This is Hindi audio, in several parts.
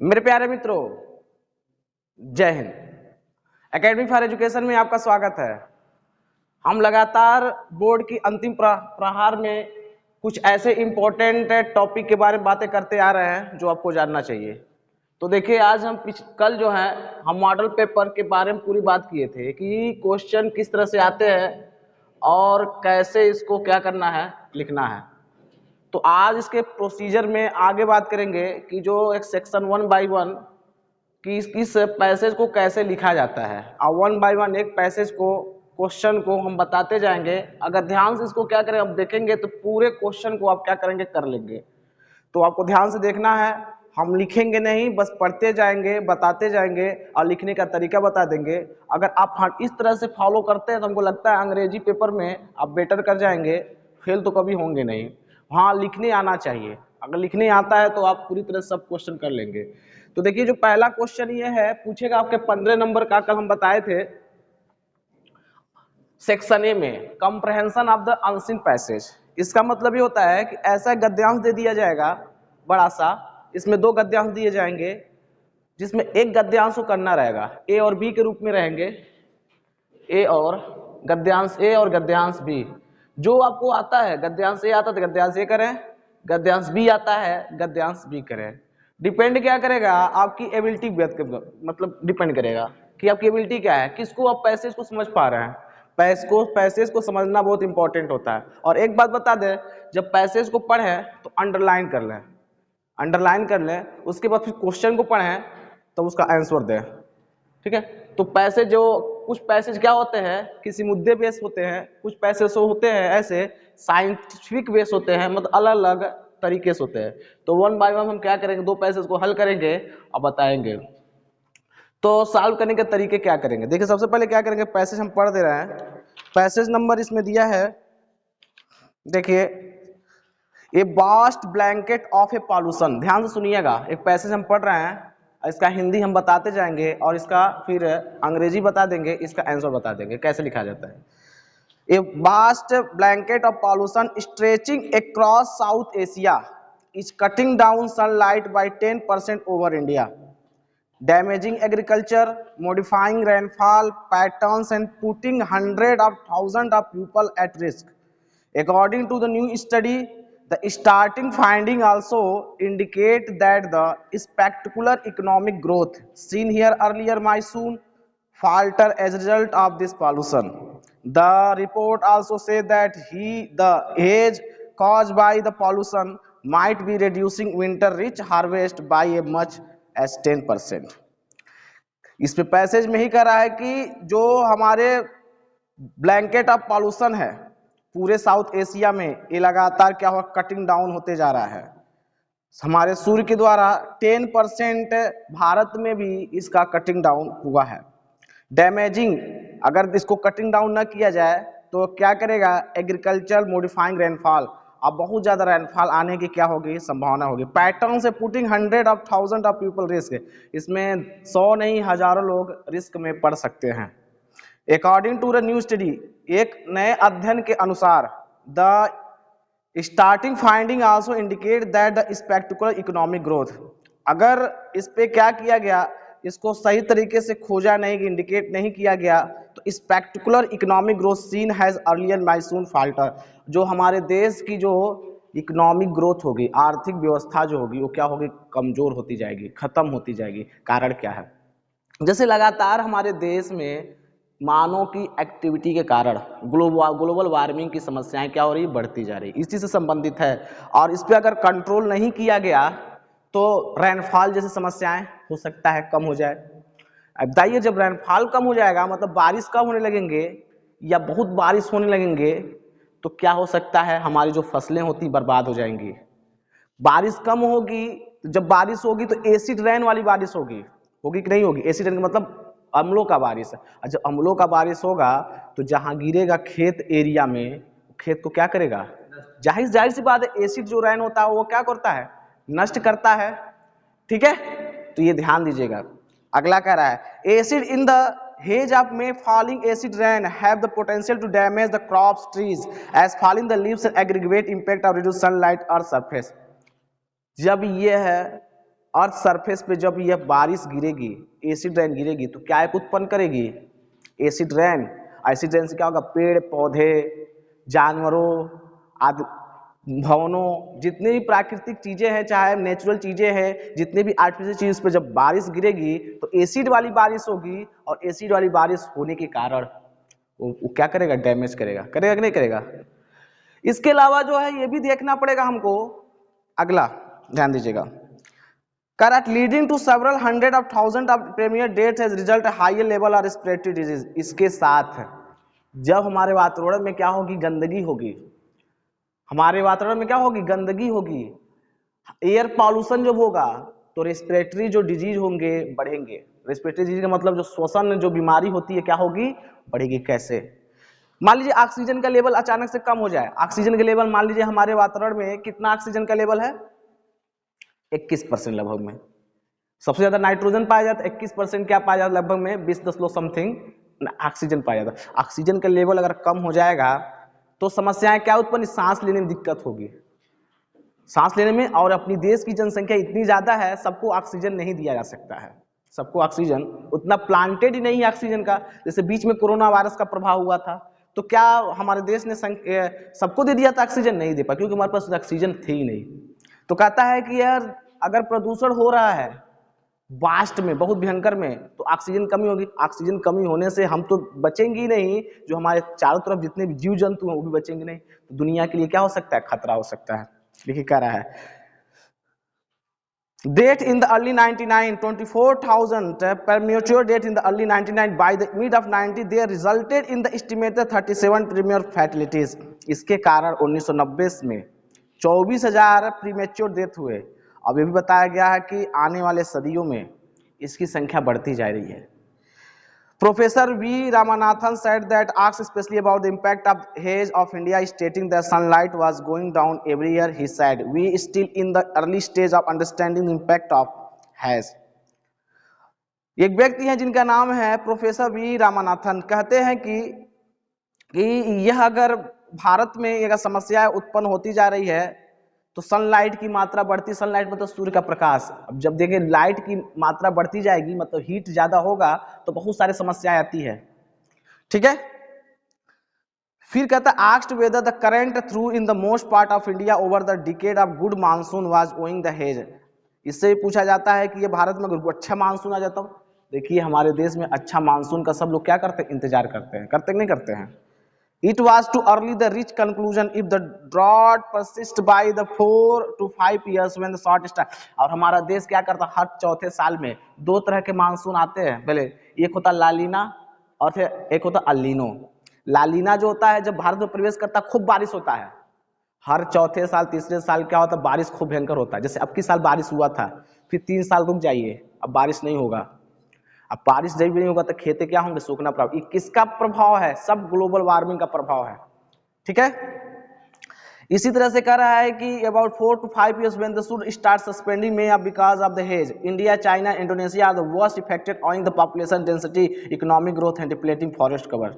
मेरे प्यारे मित्रों, जय हिंद। एकेडमी फॉर एजुकेशन में आपका स्वागत है। हम लगातार बोर्ड की अंतिम प्रहार में कुछ ऐसे इंपॉर्टेंट टॉपिक के बारे में बातें करते आ रहे हैं जो आपको जानना चाहिए। तो देखिए, आज हम कल जो है हम मॉडल पेपर के बारे में पूरी बात किए थे कि क्वेश्चन किस तरह से आते हैं और कैसे इसको क्या करना है, लिखना है। तो आज इसके प्रोसीजर में आगे बात करेंगे कि जो एक सेक्शन 1 बाई 1 कि इस पैसेज को कैसे लिखा जाता है, और 1 बाई 1 एक पैसेज को, क्वेश्चन को हम बताते जाएंगे। अगर ध्यान से इसको क्या करें, अब देखेंगे तो पूरे क्वेश्चन को आप क्या करेंगे, कर लेंगे। तो आपको ध्यान से देखना है, हम लिखेंगे नहीं, बस पढ़ते जाएंगे, बताते जाएंगे और लिखने का तरीका बता देंगे। अगर आप इस तरह से फॉलो करते हैं तो हमको लगता है अंग्रेजी पेपर में आप बेटर कर जाएंगे, फेल तो कभी होंगे नहीं। हाँ, लिखने आना चाहिए। अगर लिखने आता है तो आप पूरी तरह सब क्वेश्चन कर लेंगे। तो देखिए, जो पहला क्वेश्चन ये है, पूछेगा आपके 15 नंबर का, कल हम बताए थे सेक्शन ए में, comprehension of the unseen passage. इसका मतलब ये होता है कि ऐसा गद्यांश दे दिया जाएगा बड़ा सा, इसमें 2 गद्यांश दिए जाएंगे जिसमें एक गद्यांश को करना रहेगा, ए और बी के रूप में रहेंगे, ए और गद्यांश बी। जो आपको आता है, गद्यांश ए आता है तो गद्यांश ए करें, गद्यांश बी आता है गद्यांश बी करें। डिपेंड क्या करेगा, आपकी एबिलिटी मतलब डिपेंड करेगा कि आपकी एबिलिटी क्या है, किसको आप पैसेज को समझ पा रहे हैं। पैसेज को समझना बहुत इंपॉर्टेंट होता है। और एक बात बता दें, जब पैसेज को पढ़े तो अंडरलाइन कर लें, उसके बाद फिर क्वेश्चन को पढ़ें तो उसका आंसर दें। ठीक है। तो पैसेज, जो कुछ पैसेज क्या होते हैं, किसी मुद्दे बेस होते हैं, कुछ पैसेज होते हैं ऐसे साइंटिफिक बेस होते हैं, मतलब अलग अलग तरीके से होते हैं। तो 1 बाय 1 हम क्या करेंगे, 2 पैसेज को हल करेंगे और बताएंगे। तो सॉल्व करने के तरीके क्या करेंगे, देखिए सबसे पहले क्या करेंगे, पैसेज हम पढ़ दे रहे हैं। पैसेज नंबर इसमें दिया है, देखिए, a vast blanket of A pollution. ध्यान से सुनिएगा, एक पैसेज हम पढ़ रहे हैं, इसका हिंदी हम बताते जाएंगे और इसका फिर अंग्रेजी बता देंगे, इसका आंसर बता देंगे कैसे लिखा जाता है। A vast blanket of pollution stretching across south Asia is cutting down sunlight bye 10% over India, damaging agriculture, modifying rainfall patterns and putting hundreds of thousands of people at risk. According to the new study, the starting finding also indicate that the spectacular economic growth seen here earlier might soon falter as a result of this pollution. The report also says that the haze caused by the pollution might be reducing winter rich harvest by a much as 10%। इस पे पैसेज में ही कह रहा है कि जो हमारे ब्लैंकेट ऑफ पॉल्यूशन है पूरे साउथ एशिया में, ये लगातार क्या हुआ, कटिंग डाउन होते जा रहा है हमारे सूर्य के द्वारा। 10% भारत में भी इसका कटिंग डाउन हुआ है। डैमेजिंग, अगर इसको कटिंग डाउन ना किया जाए तो क्या करेगा, एग्रीकल्चर मॉडिफाइंग रेनफॉल, अब बहुत ज्यादा रेनफॉल आने की क्या होगी, संभावना होगी। पैटर्न से putting hundred of thousand of people risk, इसमें 100 नहीं हजारों लोग रिस्क में पड़ सकते हैं। According to the new study, एक नए अध्ययन के अनुसार, the starting finding also indicate that the spectacular economic growth, अगर इस पे क्या किया गया, इसको सही तरीके से खोजा नहीं, इंडिकेट नहीं किया गया, तो spectacular economic growth seen has earlier may soon falter, जो हमारे देश की जो इकोनॉमिक ग्रोथ होगी, आर्थिक व्यवस्था जो होगी, वो क्या होगी, कमजोर होती जाएगी, खत्म होती जाएगी। कारण क्या है, जैसे लगातार हमारे देश में मानव की एक्टिविटी के कारण ग्लोबल वार्मिंग की समस्याएं क्या हो रही, बढ़ती जा रही, इसी से संबंधित है। और इस पे अगर कंट्रोल नहीं किया गया तो रेनफॉल जैसी समस्याएं हो सकता है कम हो जाए। अब बताइए, जब रेनफॉल कम हो जाएगा, मतलब बारिश कम होने लगेंगे या बहुत बारिश होने लगेंगे, तो क्या हो सकता है, हमारी जो फसलें होती बर्बाद हो जाएंगी। बारिश कम होगी, जब बारिश होगी तो एसिड रेन वाली बारिश होगी कि नहीं होगी। एसिड रेन का मतलब अम्लों का बारिश है, और जब अम्लों का बारिश होगा तो जहां गिरेगा खेत एरिया में, खेत को क्या करेगा, जाहिर सी बात है, एसिड जो रेन होता है वो क्या करता है, नष्ट करता है। ठीक है, तो ये ध्यान दीजिएगा। अगला कह रहा है, acid in the haze of May falling acid rain have the potential to damage the crops, trees, as falling the leaves and aggregate impact of reduced sunlight earth surface। जब ये है अर्थ सरफेस पे जब यह बारिश गिरेगी, एसिड रेन गिरेगी, तो क्या एक उत्पन्न करेगी? Acid rain. एसिड रेन से क्या होगा? पेड़ पौधे, जानवरों आदि, भवनों, जितने भी प्राकृतिक चीजें हैं, चाहे नेचुरल चीजें हैं, जितने भी आर्टिफिशियल चीज पे जब बारिश गिरेगी तो एसिड वाली बारिश होगी, और एसिड वाली बारिश होने के कारण वो क्या करेगा? डैमेज करेगा। करेगा कि नहीं करेगा? इसके अलावा जो है ये भी देखना पड़ेगा हमको, अगला ध्यान दीजिएगा, Correct, leading to several hundred of thousands of premier deaths as result higher level of respiratory disease। इसके साथ जब हमारे वातावरण में क्या होगी? गंदगी होगी। हमारे वातावरण में क्या होगी? गंदगी होगी। एयर पॉल्यूशन जब होगा तो रेस्पिरेटरी जो डिजीज होंगे बढ़ेंगे। रेस्पिरेटरी डिजीज का मतलब जो श्वसन जो बीमारी होती है क्या होगी? बढ़ेगी। कैसे? मान लीजिए ऑक्सीजन का लेवल अचानक से कम हो जाए। ऑक्सीजन का लेवल मान लीजिए हमारे वातावरण में कितना ऑक्सीजन का लेवल है? 21% लगभग में। सबसे ज्यादा नाइट्रोजन पाया जाता है, 21% क्या पाया जाता है? लगभग में 20 समथिंग ऑक्सीजन पाया जाता है। ऑक्सीजन का लेवल अगर कम हो जाएगा तो समस्याएं क्या उत्पन्न? सांस लेने में दिक्कत होगी, सांस लेने में। और अपनी देश की जनसंख्या इतनी ज्यादा है, सबको ऑक्सीजन नहीं दिया जा सकता है, सबको ऑक्सीजन उतना प्लांटेड ही नहीं है ऑक्सीजन का। जैसे बीच में कोरोना वायरस का प्रभाव हुआ था, तो क्या हमारे देश ने सबको दे दिया था ऑक्सीजन? नहीं दे पाया, क्योंकि हमारे पास ऑक्सीजन थी ही नहीं। तो कहता है कि यार अगर प्रदूषण हो रहा है वास्ट में, बहुत भयंकर में, तो ऑक्सीजन कमी होगी। ऑक्सीजन कमी होने से हम तो बचेंगे ही नहीं, जो हमारे चारों तरफ जितने भी जीव जंतु हैं वो भी बचेंगे नहीं। तो दुनिया के लिए क्या हो सकता है? खतरा हो सकता है। देखिए क्या रहा है, date in the early 99, 24,000 premature death in the early 99, by the mid of 90 they resulted in the estimated 37 premature fatalities। इसके कारण 1990 में 24,000 प्रीमेच्योर डेथ हुए। अब ये भी बताया गया है कि आने वाले सदियों में इसकी संख्या बढ़ती जा रही है। Professor V. Ramanathan said that, asked especially about the impact of haze of India, stating that sunlight was going down every year. He said, "We still in the early stage of understanding the impact of haze." एक व्यक्ति हैं जिनका नाम है प्रोफेसर वी रामानाथन, कहते हैं कि यह अगर भारत में यह समस्या उत्पन्न होती जा रही है तो सनलाइट की मात्रा बढ़ती, सनलाइट मतलब सूर्य का प्रकाश। अब जब देखें लाइट की मात्रा बढ़ती जाएगी, मतलब हीट ज्यादा होगा, तो बहुत सारी समस्याएं आती है। ठीक है, फिर कहता है asked whether the current through in the most part of India over the decade of good monsoon was owing the hedge. इससे पूछा जाता है कि ये भारत में अगर अच्छा मानसून आ जाता, देखिए हमारे देश में अच्छा मानसून का सब लोग क्या करते हैं? इंतजार करते हैं। करते नहीं करते हैं? It was too early the reach conclusion if the drought persist by the 4 to 5 years when the short start। और हमारा देश क्या करता? हर चौथे साल में दो तरह के मानसून आते हैं। पहले एक होता लालीना और फिर एक होता अल्लीनो। लालीना जो होता है जब भारत में प्रवेश करता खूब बारिश होता है। हर चौथे साल तीसरे साल क्या होता? बारिश खूब भयंकर होता है। जैसे अब की साल बारिश हुआ था, फिर 3 साल रुक जाइए, अब बारिश नहीं होगा। अब बारिश जब भी नहीं होगा तो खेते क्या होंगे? सूखना प्रभाव। ये किसका प्रभाव है? सब ग्लोबल वार्मिंग का प्रभाव है। ठीक है, इसी तरह से कह रहा है कि about 4 to 5 years when the should start suspending may because of the haze। India, China, Indonesia are the worst affected owing the population density, economic growth and depleting forest cover।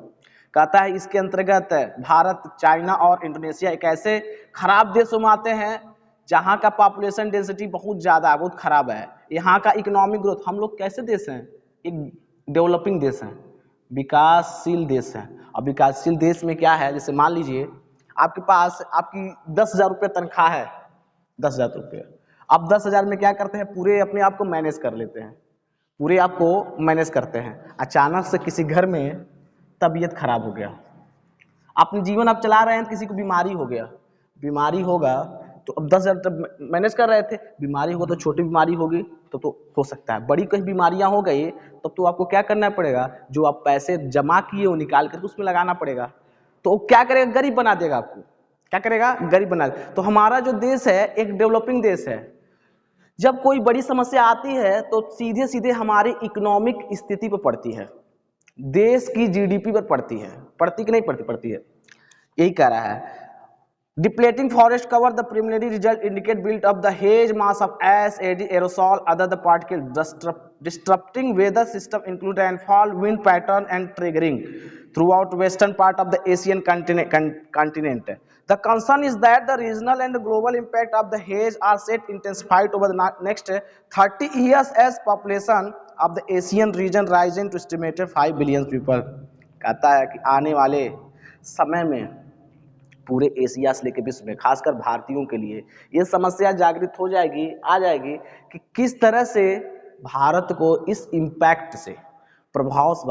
कहता है इसके अंतर्गत भारत, चाइना और इंडोनेशिया एक ऐसे खराब देशों में आते हैं जहां का पॉपुलेशन डेंसिटी बहुत ज्यादा है, बहुत खराब है। यहाँ का इकोनॉमिक ग्रोथ, हम लोग कैसे देश हैं? एक डेवलपिंग देश है, विकासशील देश है। अब विकासशील देश में क्या है? जैसे मान लीजिए आपके पास आपकी 10,000 रुपये तनख्वाह है, 10,000 रुपये। अब 10,000 में क्या करते हैं? पूरे अपने आप को मैनेज कर लेते हैं, पूरे आप को मैनेज करते हैं। अचानक से किसी घर में तबीयत खराब हो गया, अपने जीवन आप चला रहे हैं, किसी को बीमारी हो गया, बीमारी होगा तो अब 10,000 मैनेज कर रहे थे, बीमारी होगा तो छोटी बीमारी होगी तो हो सकता है। बड़ी कई बीमारियां हो गई तब तो आपको क्या करना पड़ेगा? जो आप पैसे जमा किए वो निकाल कर उसमें लगाना पड़ेगा। तो क्या करेगा? गरीब बना देगा आपको। क्या करेगा? गरीब बना देगा। तो हमारा जो देश है एक डेवलपिंग देश है। जब कोई बड़ी समस्या आती है तो सीधे सीधे हमारी इकोनॉमिक स्थिति पर पड़ती है, देश की जीडीपी पर पड़ती है। पड़ती कि नहीं पड़ती? पड़ती है। यही कह रहा है Depleting forest cover, the preliminary result indicate build up the haze mass of ash, aerosol, other the particle disrupting weather system include rainfall, wind pattern and triggering throughout western part of the Asian continent. The concern is that the regional and global impact of the haze are set intensified over the next 30 years as population of the Asian region rising to estimated 5 billion people. कहता है कि आने वाले समय में पूरे एशिया से लेकर विश्व में खासकर भारतीयों के लिए ये समस्या जागृत हो जाएगी, आ जाएगी कि किस तरह से भारत को इस इम्पैक्ट से प्रभाव से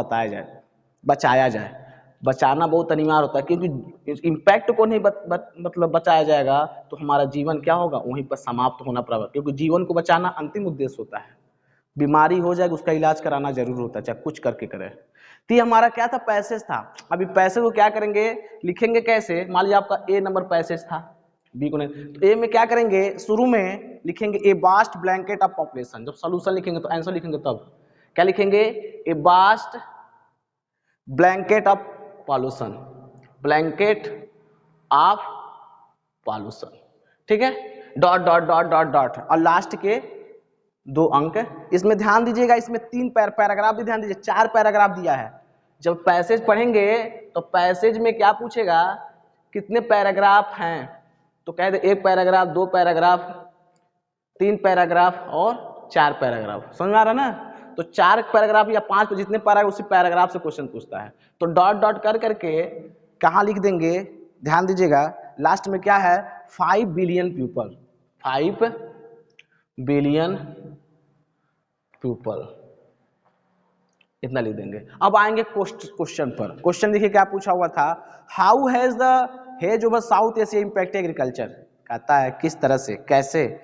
बचाया जाए। बचाना बहुत अनिवार्य होता है क्योंकि इम्पैक्ट को नहीं मतलब बचाया जाएगा तो हमारा जीवन क्या होगा, वहीं पर समाप्त होना पड़ेगा, क्योंकि जीवन को बचाना अंतिम उद्देश्य होता है। बीमारी हो जाएगी उसका इलाज कराना जरूर होता है, चाहे कुछ करके करें। तो ये हमारा क्या था, पैसेज था। अभी पैसेज को क्या करेंगे, लिखेंगे कैसे। मान लीजिए आपका ए नंबर पैसेज था, बी को नहीं, तो ए में क्या करेंगे, शुरू में लिखेंगे a vast blanket of population. जब सॉल्यूशन लिखेंगे तो आंसर लिखेंगे तब क्या लिखेंगे, a vast blanket of pollution, blanket of pollution, ठीक है, dot dot dot dot dot और लास्ट के 2 अंक। इसमें ध्यान दीजिएगा, इसमें 3 पैराग्राफ भी ध्यान दीजिए, 4 पैराग्राफ दिया है। जब पैसेज पढ़ेंगे तो पैसेज में क्या पूछेगा, कितने पैराग्राफ हैं, तो कह दे 1 पैराग्राफ, 2 पैराग्राफ, 3 पैराग्राफ और 4 पैराग्राफ। समझ में आ रहा ना। तो 4 पैराग्राफ या 5 जितने पैराग्राफ उसी पैराग्राफ से क्वेश्चन पूछता है। तो डॉट डॉट कर करके कहाँ लिख देंगे, ध्यान दीजिएगा, लास्ट में क्या है, 5 बिलियन पीपल, 5 बिलियन पीपल, इतना लिख देंगे। अब आएंगे क्वेश्चन पर। क्वेश्चन देखिए क्या पूछा हुआ था, how has the hedge over south Asia impact agriculture. कहता है किस तरह से, कैसे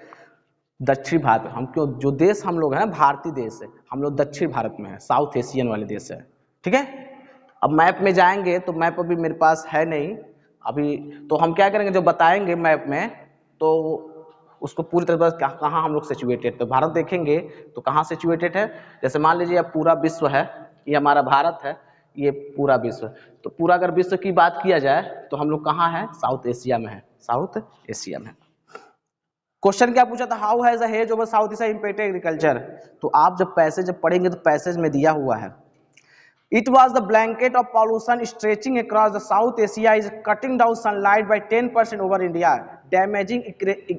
दक्षिण भारत, हम क्यों जो देश हम लोग हैं भारतीय देश है, हम लोग दक्षिण भारत में है, साउथ एशियन वाले देश है, ठीक है। अब मैप में जाएंगे तो मैप अभी मेरे पास है नहीं अभी, तो हम क्या करेंगे, जो बताएंगे मैप में तो उसको पूरी तरह से कहाँ हम लोग सिचुएटेड, तो भारत देखेंगे तो कहाँ सिचुएटेड है। जैसे मान लीजिए अब पूरा विश्व है, ये हमारा भारत है, ये पूरा विश्व, तो पूरा अगर विश्व की बात किया जाए तो हम लोग कहाँ है, साउथ एशिया में है, साउथ एशिया में। क्वेश्चन क्या पूछा था, how has the hedge over south Asia impacted agriculture. तो आप जब पैसेज पढ़ेंगे तो पैसेज में दिया हुआ है, it was the blanket of pollution stretching across the South Asia is cutting down sunlight by 10% over India, damaging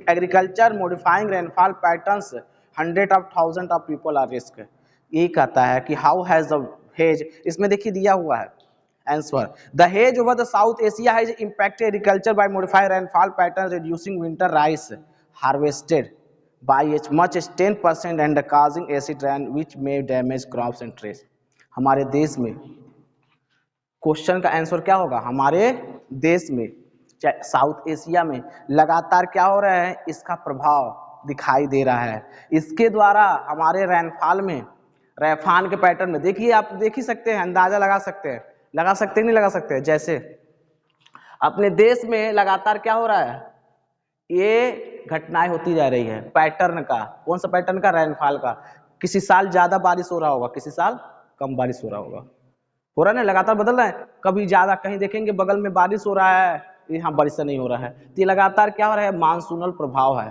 agriculture, modifying rainfall patterns, hundreds of thousands of people are risk। ये कहता है कि how has the hedge, इसमें देखिए दिया हुआ है answer, the hedge over the South Asia has impacted agriculture by modifying rainfall patterns, reducing winter rice harvested by as much as 10% and causing acid rain which may damage crops and trees। हमारे देश में, क्वेश्चन का आंसर क्या होगा, हमारे देश में चाहे साउथ एशिया में लगातार क्या हो रहा है, इसका प्रभाव दिखाई दे रहा है। इसके द्वारा हमारे रेनफॉल में, रेफान के पैटर्न में देखिए, आप देख ही सकते हैं, अंदाजा लगा सकते हैं, नहीं लगा सकते हैं। जैसे अपने देश में लगातार क्या हो रहा है, ये घटनाएं होती जा रही है पैटर्न का। कौन सा पैटर्न का, रेनफॉल का। किसी साल ज्यादा बारिश हो रहा होगा, किसी साल कम बारिश हो रहा होगा, हो रहा है ना, लगातार बदल रहा है। कभी ज्यादा, कहीं देखेंगे बगल में बारिश हो रहा है, यहाँ बारिश नहीं हो रहा है, तो ये लगातार क्या हो रहा है, मानसूनल प्रभाव है,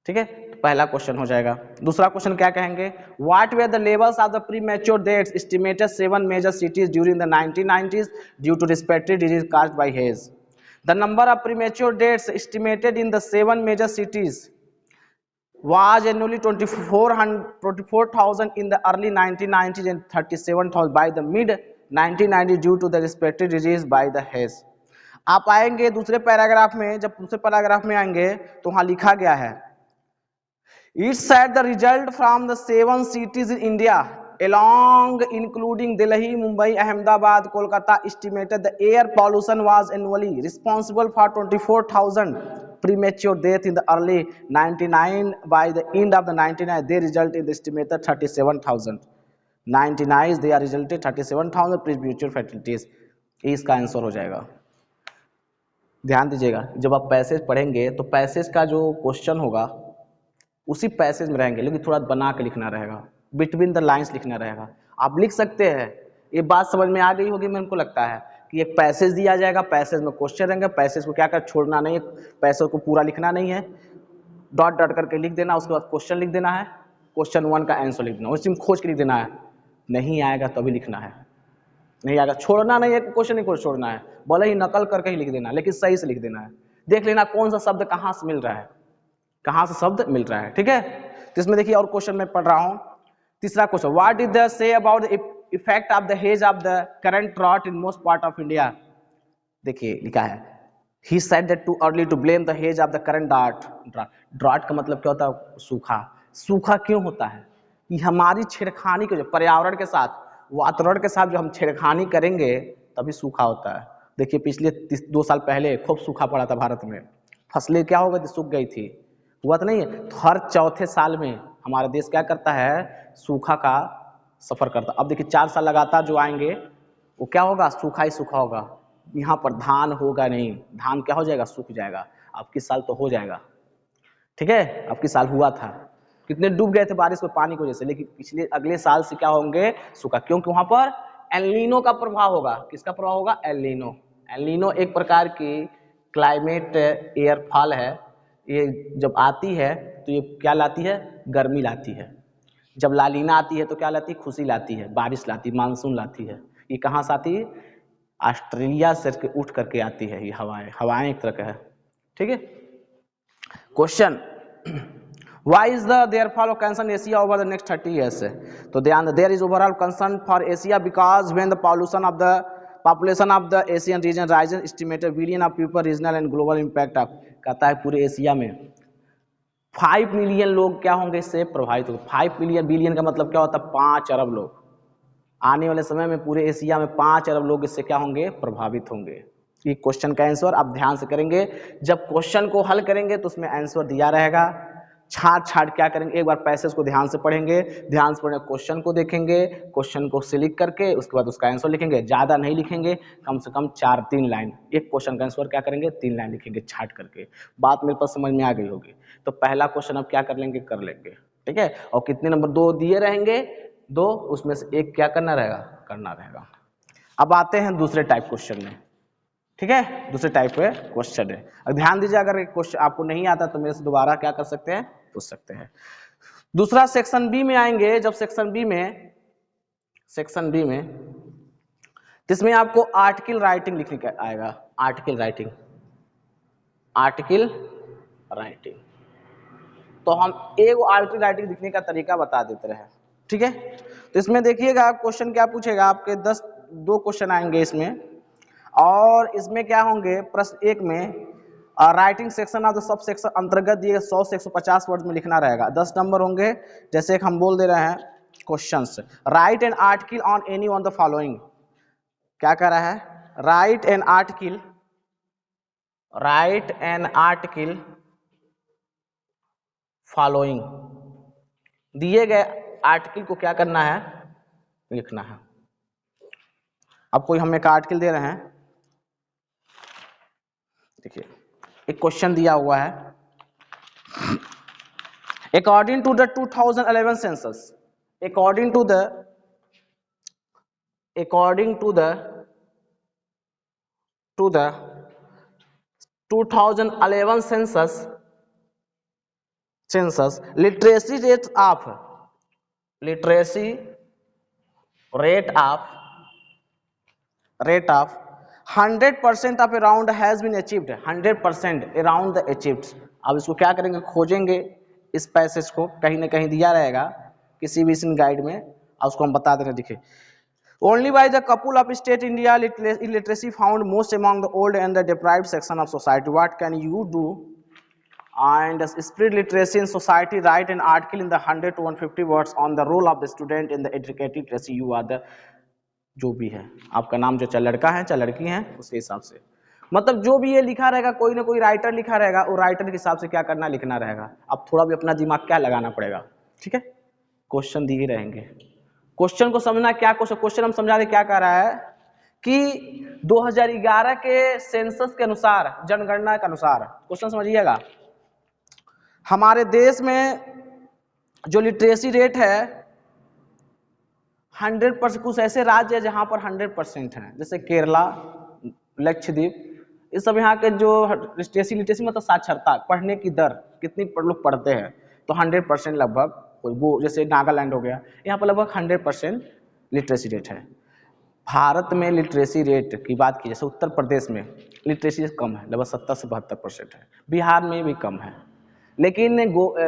ठीक है। तो पहला क्वेश्चन हो जाएगा। दूसरा क्वेश्चन क्या कहेंगे, what were the levels of the premature deaths estimated 7 major cities during the 1990s due to respective disease caused by haze. The number of premature deaths estimated in the 7 major cities was annually 24,000 in the early 1990s and 37,000 by the mid 1990s due to the respective disease by the Haze। आप आएंगे दूसरे पैराग्राफ में, जब दूसरे पैराग्राफ में आएंगे तो वहां लिखा गया है, It said the result from the 7 cities in India along including Delhi, Mumbai, Ahmedabad, Kolkata estimated the air pollution was annually responsible for 24,000 premature death in the early 99. By the end of the 99 they result in the estimated 37,000, 99 they are resulted 37,000 premature fatalities। इसका आंसर हो जाएगा। ध्यान दीजिएगा, जब आप पैसेज पढ़ेंगे तो पैसेज का जो क्वेश्चन होगा उसी पैसेज में रहेंगे, लेकिन थोड़ा बना के लिखना रहेगा, बिटवीन द लाइंस लिखना रहेगा। आप लिख सकते हैं, ये बात समझ में आ गई होगी मेरे को लगता है। कि एक पैसेज दिया जाएगा, पैसेज में क्वेश्चन रहेंगे, पैसेज को क्या कर छोड़ना नहीं है, पैसेज को पूरा लिखना नहीं है, डॉट डॉट करके लिख देना, उसके बाद क्वेश्चन लिख देना है, क्वेश्चन 1 का आंसर लिख देना, उसी में खोज के लिख देना है, नहीं आएगा तो भी लिखना है, नहीं आएगा छोड़ना नहीं है, क्वेश्चन नहीं छोड़ना है, भले ही नकल करके ही लिख देना, लेकिन सही से लिख देना है, देख लेना कौन सा शब्द कहाँ से मिल रहा है, कहाँ से शब्द मिल रहा है, ठीक है। तो इसमें देखिए और क्वेश्चन मैं पढ़ रहा हूँ, तीसरा question, what did they say about the effect of the haze of the current drought in most part of India. देखिए लिखा है, he said that too early to blame the haze of the current drought का मतलब क्या होता है, सूखा। सूखा क्यों होता है, कि हमारी छेड़खानी के जो पर्यावरण के साथ, वातावरण के साथ जो हम छेड़खानी करेंगे तभी सूखा होता है। देखिए पिछले 2 साल पहले खूब सूखा पड़ा था भारत में, फसलें क्या हो गई थी, सूख गई थी, हुआ तो नहीं है। तो हर चौथे साल में हमारा देश क्या करता है, सूखा का सफर करता। अब देखिए 4 साल लगातार जो आएंगे वो क्या होगा, सूखा ही सूखा होगा। यहाँ पर धान होगा नहीं, धान क्या हो जाएगा, सूख जाएगा। अब किस साल तो हो जाएगा, ठीक है, अब किस साल हुआ था, कितने डूब गए थे बारिश में पानी की वजह से, लेकिन पिछले अगले साल से क्या होंगे, सूखा, क्योंकि वहां पर एल नीनो का प्रभाव होगा। किसका प्रभाव होगा, एल नीनो। एल नीनो एक प्रकार की क्लाइमेट एयरफॉल है, ये जब आती है तो ये क्या लाती है, गर्मी लाती है। जब लालीना आती है तो क्या लाती है, खुशी लाती है, बारिश लाती है, मानसून लाती है। ये कहाँ से आती है, ऑस्ट्रेलिया से उठ करके आती है ये हवाएं, हवाएं एक तरह का है, ठीक है। Question, why is the there follow concern Asia over the next 30 years। तो ध्यान, there is overall concern for Asia because when the population of the Asian region rises estimated billion of people regional and global impact of, कहता है पूरे एशिया में 5 मिलियन लोग क्या होंगे, इससे प्रभावित होंगे। 5 मिलियन, बिलियन का मतलब क्या होता है, 5 अरब लोग। आने वाले समय में पूरे एशिया में 5 अरब लोग इससे क्या होंगे, प्रभावित होंगे। ये क्वेश्चन का आंसर आप ध्यान से करेंगे, जब क्वेश्चन को हल करेंगे तो उसमें आंसर दिया रहेगा। छाट क्या करेंगे, एक बार पैसेज को ध्यान से पढ़ेंगे, ध्यान से पढ़े क्वेश्चन को देखेंगे, क्वेश्चन को सिलेक्ट करके उसके बाद उसका आंसर लिखेंगे। ज़्यादा नहीं लिखेंगे, कम से कम 4-3 लाइन, एक क्वेश्चन का आंसर क्या करेंगे, 3 लाइन लिखेंगे छाट करके। बात मेरे पास समझ में आ गई होगी। तो पहला क्वेश्चन अब क्या कर लेंगे, कर लेंगे, ठीक है। और कितने नंबर, 2 दिए रहेंगे, 2 उसमें से एक क्या करना रहेगा, करना रहेगा। अब आते हैं दूसरे टाइप क्वेश्चन में, ठीक है, दूसरे टाइप के क्वेश्चन है। अब ध्यान दीजिए, अगर क्वेश्चन आपको नहीं आता तो मेरे से दोबारा क्या कर सकते हैं, पूछ सकते हैं। दूसरा सेक्शन बी में आएंगे, जब सेक्शन बी में इसमें आपको आर्टिकल राइटिंग लिखने का आएगा। आर्टिकल राइटिंग तो हम एक आर्टिकल राइटिंग लिखने का तरीका बता देते रहे, ठीक है। तो इसमें देखिएगा क्वेश्चन क्या पूछेगा, आपके 2 क्वेश्चन आएंगे इसमें, और इसमें क्या होंगे, प्रश्न 1 में writing section of the sub section अंतर्गत दिए 100 से 150 वर्ड में लिखना रहेगा। 10 नंबर होंगे। जैसे एक हम बोल दे रहे हैं questions, right an article on any one the following. क्या कह रहा है, राइट एन आर्टिकल फॉलोइंग। दिए गए आर्टिकल को क्या करना है, लिखना है। अब कोई हम एक आर्टिकल दे रहे हैं, देखिए एक क्वेश्चन दिया हुआ है, according to the 2011 census, according to the 2011 census literacy rate of 100% of around has been achieved, 100% around the achieved। अब इसको क्या करेंगे, खोजेंगे इस पैसेज को, कहीं ना कहीं दिया रहेगा किसी भी गाइड में, और उसको हम बता देंगे। देखिए, only by the couple of state India illiteracy found most among the old and the deprived section of society। What can you do and spread literacy in society? Write an article in the 100 to 150 words on the role of the student in the educative literacy। You are the, जो भी है आपका नाम, जो चाहे लड़का है चाहे लड़की है, उसके हिसाब से, मतलब जो भी ये लिखा रहेगा, कोई ना कोई राइटर लिखा रहेगा, वो राइटर के हिसाब से क्या करना, लिखना रहेगा। अब थोड़ा भी अपना दिमाग क्या लगाना पड़ेगा, ठीक है। क्वेश्चन दिए रहेंगे, क्वेश्चन को समझना। क्या क्वेश्चन हम समझा दे, क्या कह रहा है कि 2011 के सेंसस के अनुसार, जनगणना के अनुसार, क्वेश्चन समझिएगा, हमारे देश में जो लिटरेसी रेट है 100%, कुछ ऐसे राज्य है जहां पर 100% है, जैसे केरला, लक्षद्वीप, ये सब यहाँ के जो लिटरेसी मतलब साक्षरता, पढ़ने की दर कितनी लोग पढ़ते हैं, तो 100% लगभग, वो जैसे नागालैंड हो गया, यहाँ पर लगभग 100% लिटरेसी रेट है। भारत में लिटरेसी रेट की बात की जैसे उत्तर प्रदेश में लिटरेसी रेट कम है, लगभग 70 से 72% है, बिहार में भी कम है, लेकिन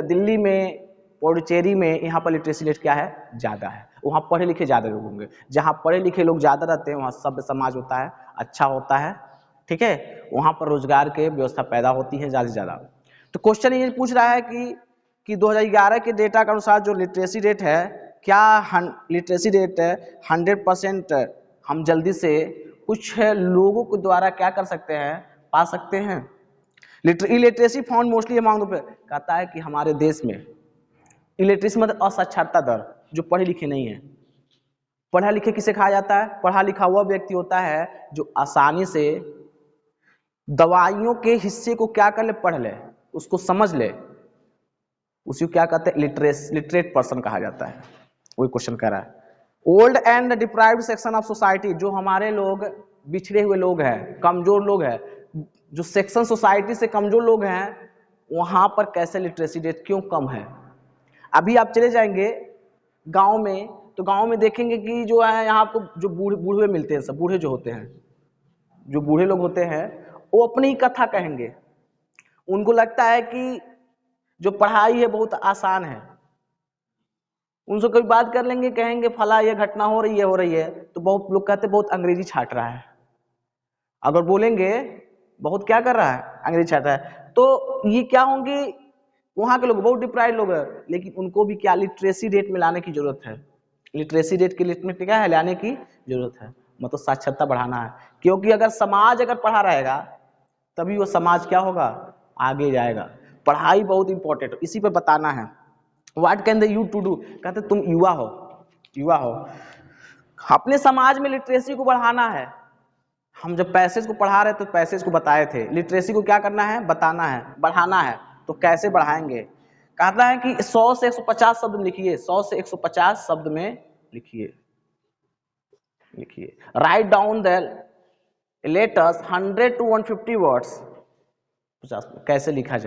दिल्ली में, पुडुचेरी में यहाँ पर लिटरेसी रेट क्या है, ज़्यादा है। वहाँ पढ़े लिखे ज़्यादा लोग होंगे, जहाँ पढ़े लिखे लोग ज़्यादा रहते हैं वहाँ सभ्य समाज होता है, अच्छा होता है, ठीक है, वहाँ पर रोजगार के व्यवस्था पैदा होती है ज़्यादा से ज़्यादा। तो क्वेश्चन ये पूछ रहा है कि 2011 के डेटा के अनुसार जो लिटरेसी रेट है, क्या लिटरेसी रेट 100% हम जल्दी से कुछ लोगों के द्वारा क्या कर सकते हैं, पा सकते हैं। Illiteracy found mostly among the, कहता है कि हमारे देश में इलिटरेसी मतलब असाक्षरता दर, जो पढ़े लिखे नहीं है। पढ़ा लिखे किसे कहा जाता है, पढ़ा लिखा हुआ व्यक्ति होता है जो आसानी से दवाइयों के हिस्से को क्या कर ले, पढ़ ले, उसको समझ ले, उसी को क्या कहते हैं, लिटरेट पर्सन कहा जाता है। वही क्वेश्चन कह रहा है। Old and deprived section of society, जो हमारे लोग बिछड़े हुए लोग हैं, कमजोर लोग हैं, जो सेक्शन सोसाइटी से कमजोर लोग हैं, वहां पर कैसे लिटरेसी रेट क्यों कम है। अभी आप चले जाएंगे गांव में, तो गांव में देखेंगे कि जो है यहाँ आपको जो बूढ़े मिलते हैं, सब बूढ़े जो होते हैं, जो बूढ़े लोग होते हैं, वो अपनी ही कथा कहेंगे। उनको लगता है कि जो पढ़ाई है बहुत आसान है, उनसे कोई बात कर लेंगे, कहेंगे फला ये घटना हो रही है, तो बहुत लोग कहते हैं बहुत अंग्रेजी छाट रहा है। अगर बोलेंगे बहुत क्या कर रहा है, अंग्रेजी छाट रहा है, तो ये क्या होंगे, वहां के लोग बहुत डिप्राइव्ड लोग हैं, लेकिन उनको भी क्या लिटरेसी रेट में लाने की जरूरत है। लिटरेसी रेट के लिस्ट में क्या है, लाने की जरूरत है, मतलब साक्षरता बढ़ाना है। क्योंकि अगर समाज अगर पढ़ा रहेगा तभी वो समाज क्या होगा, आगे जाएगा। पढ़ाई बहुत इंपॉर्टेंट है, इसी पे बताना है। What can the you to do, कहते तुम युवा हो, अपने समाज में लिटरेसी को बढ़ाना है। हम जब पैसेज को पढ़ा रहे तो पैसेज को बताए थे, लिटरेसी को क्या करना है, बताना है, बढ़ाना है। तो कैसे बढ़ाएंगे, कहता है कि 100 से 150 शब्द लिखिए, 100 से 150 शब्द में लिखिए। Write down the letters 100 to 150 words. 50 कैसे लिखा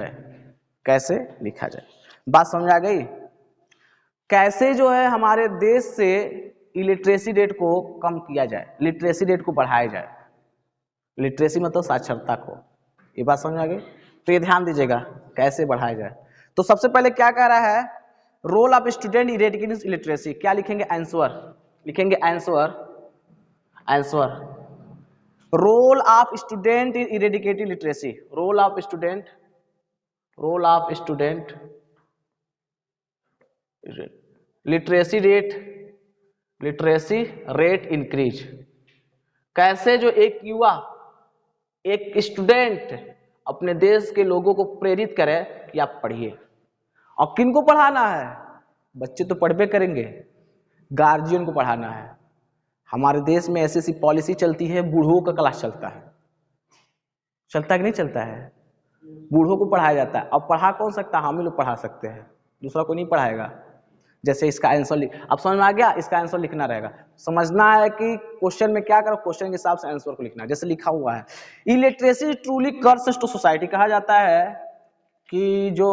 जाए, बात समझ आ गई। कैसे जो है हमारे देश से इलिटरेसी रेट को कम किया जाए, लिटरेसी रेट को बढ़ाया जाए। लिटरेसी मतलब साक्षरता को, ये बात समझ आ गई। तो ये ध्यान दीजिएगा कैसे बढ़ाया जाए। तो सबसे पहले क्या कह रहा है, role of student eradicating illiteracy. क्या लिखेंगे, आंसर लिखेंगे, answer role of student in eradicating literacy. Role of student literacy rate increase. कैसे जो एक युवा, एक स्टूडेंट अपने देश के लोगों को प्रेरित करे कि आप पढ़िए। और किनको पढ़ाना है, बच्चे तो पढ़बे करेंगे, गार्जियन को पढ़ाना है। हमारे देश में ऐसी पॉलिसी चलती है, बूढ़ों का क्लास चलता है कि नहीं चलता है, बूढ़ों को पढ़ाया जाता है। अब पढ़ा कौन सकता है, हम ही लोग पढ़ा सकते हैं, दूसरा कोई नहीं पढ़ाएगा। जैसे इसका आंसर अब समझ में आ गया, इसका आंसर लिखना रहेगा। समझना है कि क्वेश्चन में क्या करो, क्वेश्चन के हिसाब से आंसर को लिखना है। जैसे लिखा हुआ है, illiteracy truly curse to society. कहा जाता है कि जो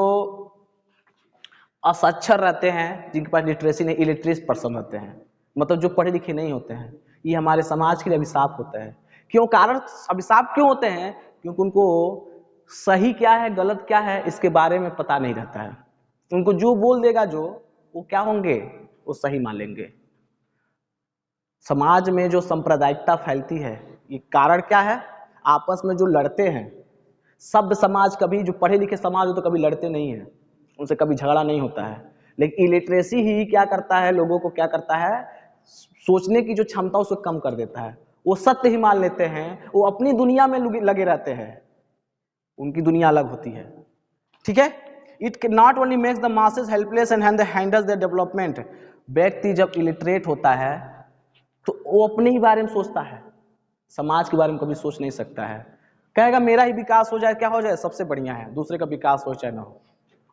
असाक्षर रहते हैं, जिनके पास लिटरेसी नहीं, इलिटरेट पर्सन रहते हैं, मतलब जो पढ़े लिखे नहीं होते हैं, ये हमारे समाज के लिए अभिशाप होता है। क्यों, कारण अभिशाप क्यों होते हैं, क्योंकि उनको सही क्या है गलत क्या है इसके बारे में पता नहीं रहता है। उनको जो बोल देगा जो, वो क्या होंगे, वो सही मान लेंगे। समाज में जो सांप्रदायिकता फैलती है, ये कारण क्या है, आपस में जो लड़ते हैं। सभ्य समाज कभी, जो पढ़े लिखे समाज हो तो कभी लड़ते नहीं है, उनसे कभी झगड़ा नहीं होता है। लेकिन इलिटरेसी ही क्या करता है, लोगों को क्या करता है, सोचने की जो क्षमता उसको कम कर देता है। वो सत्य ही मान लेते हैं, वो अपनी दुनिया में लगे रहते हैं, उनकी दुनिया अलग होती है। ठीक है, it not only makes the masses helpless and handles their development. व्यक्ति जब इलिटरेट होता है तो वो अपने ही बारे में सोचता है, समाज के बारे में कभी सोच नहीं सकता है। कहेगा मेरा ही विकास हो जाए, क्या हो जाए, सबसे बढ़िया है, दूसरे का विकास हो चाहे ना हो,